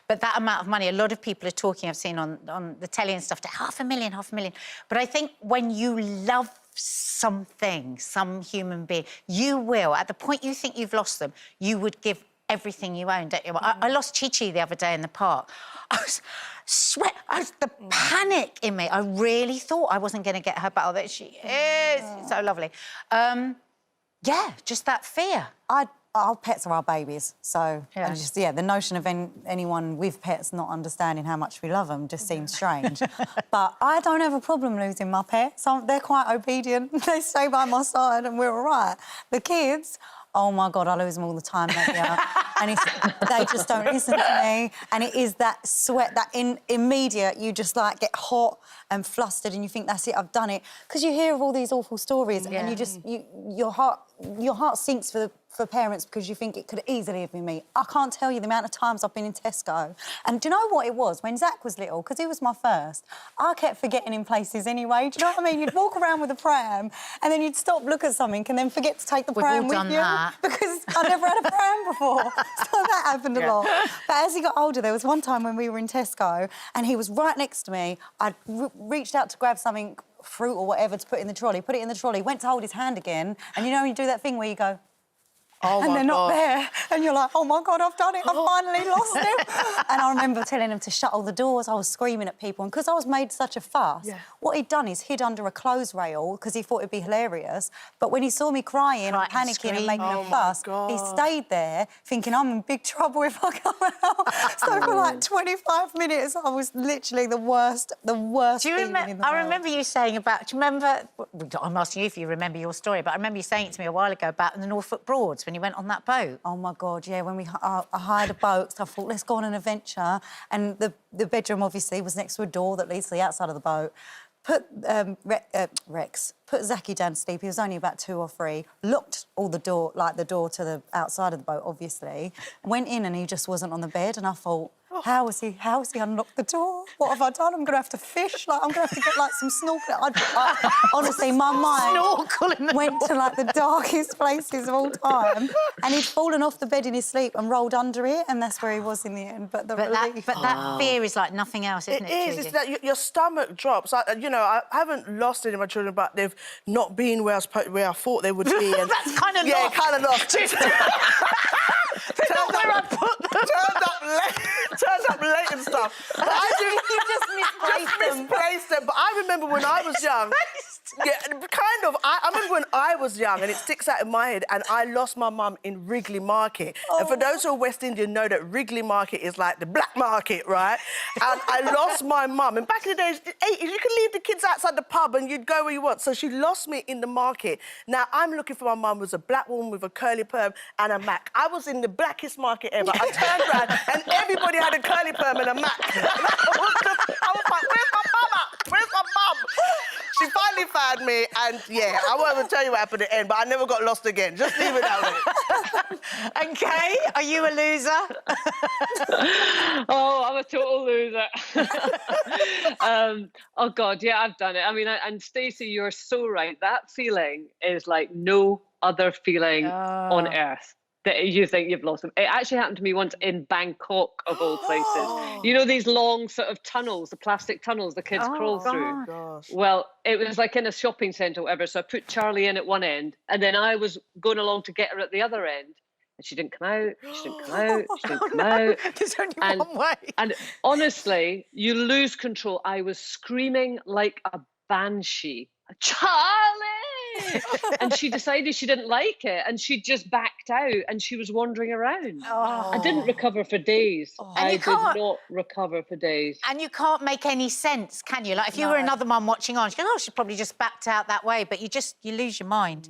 But that amount of money, a lot of people are talking, I've seen on the telly and stuff, to $500,000. But I think when you love something, some human being, you will, at the point you think you've lost them, you would give everything you own, don't you? I lost Chi-Chi the other day in the park. I was the panic in me. I really thought I wasn't going to get her back. Although she is so lovely. Yeah, just that fear. Our pets are our babies, so the notion of anyone with pets not understanding how much we love them just seems strange. But I don't have a problem losing my pets. They're quite obedient. They stay by my side and we're all right. The kids, oh my God, I lose them all the time, Nadia. And they just don't listen to me. And it is that sweat, that immediate, you just like get hot and flustered and you think, that's it, I've done it. Because you hear of all these awful stories and you just, your heart sinks for parents because you think it could easily have been me. I can't tell you the amount of times I've been in Tesco. And do you know what it was? When Zach was little, because he was my first, I kept forgetting in places anyway. Do you know what I mean? You'd walk around with a pram and then you'd stop, look at something and then forget to take the pram with you. That. Because I never had a pram before. So that happened a lot. But as he got older, there was one time when we were in Tesco and he was right next to me. I'd reached out to grab something, fruit or whatever, to put in the trolley, put it in the trolley, went to hold his hand again, and you know when you do that thing where you go, and they're not there. And you're like, oh, my God, I've done it. I've finally lost him. And I remember telling him to shut all the doors. I was screaming at people. And because I was made such a fuss, what he'd done is hid under a clothes rail because he thought it'd be hilarious. But when he saw me crying and panicking and making a fuss, he stayed there thinking I'm in big trouble if I come out. So for like 25 minutes, I was literally the worst feeling in the world. I remember you saying about... Do you remember... I'm asking you if you remember your story, but I remember you saying it to me a while ago about the Norfolk Broads, when you went on that boat. Oh, my God, yeah, when I hired a boat, so I thought, let's go on an adventure. And the bedroom, obviously, was next to a door that leads to the outside of the boat. Put Zachy down to sleep. He was only about 2 or 3. Locked all the door, like the door to the outside of the boat, obviously. Went in and he just wasn't on the bed, and I thought, how has he unlocked the door? What have I done? I'm going to have to fish. Like, I'm going to have to get, like, some snorkeling. Honestly, my mind went to, like, the darkest places of all time. And he'd fallen off the bed in his sleep and rolled under it, and that's where he was in the end. But that fear is like nothing else, isn't it? It is. It's that your stomach drops. You know, I haven't lost any of my children, but they've not been where I thought they would be. And that's kind of lost. Yeah, kind of lost. They're not where I put them. Turns up late and stuff. You just misplaced them. But I remember when I was young... Yeah, kind of. I remember when I was young, and it sticks out in my head, and I lost my mum in Wrigley Market. And for those who are West Indian know that Wrigley Market is like the black market, right? And I lost my mum. And back in the days, you could leave the kids outside the pub and you'd go where you want. So she lost me in the market. Now, I'm looking for my mum, who was a black woman with a curly perm and a Mac. I was in the blackest market ever. I turned around and everybody had a curly perm and a Mac. I was like, where's my mama? Where's my mum? She finally found me, and, yeah, I won't even tell you what happened at the end, but I never got lost again. Just leave it that way. And Kaye, are you a loser? Oh, I'm a total loser. Oh, God, yeah, I've done it. I mean, and Stacey, you're so right. That feeling is like no other feeling on earth. That you think you've lost them. It actually happened to me once in Bangkok, of all places. You know these long sort of tunnels, the plastic tunnels the kids crawl through? Gosh. Well, it was like in a shopping centre or whatever, so I put Charlie in at one end, and then I was going along to get her at the other end, and she didn't come out, she didn't come out, she didn't come out. There's only one way. And honestly, you lose control. I was screaming like a banshee. Charlie! And she decided she didn't like it, and she just backed out, and she was wandering around. I didn't recover for days. I did not recover for days. And you can't make any sense, can you? Like, if you were another mum watching on, she'd go, oh, she probably just backed out that way, but you lose your mind.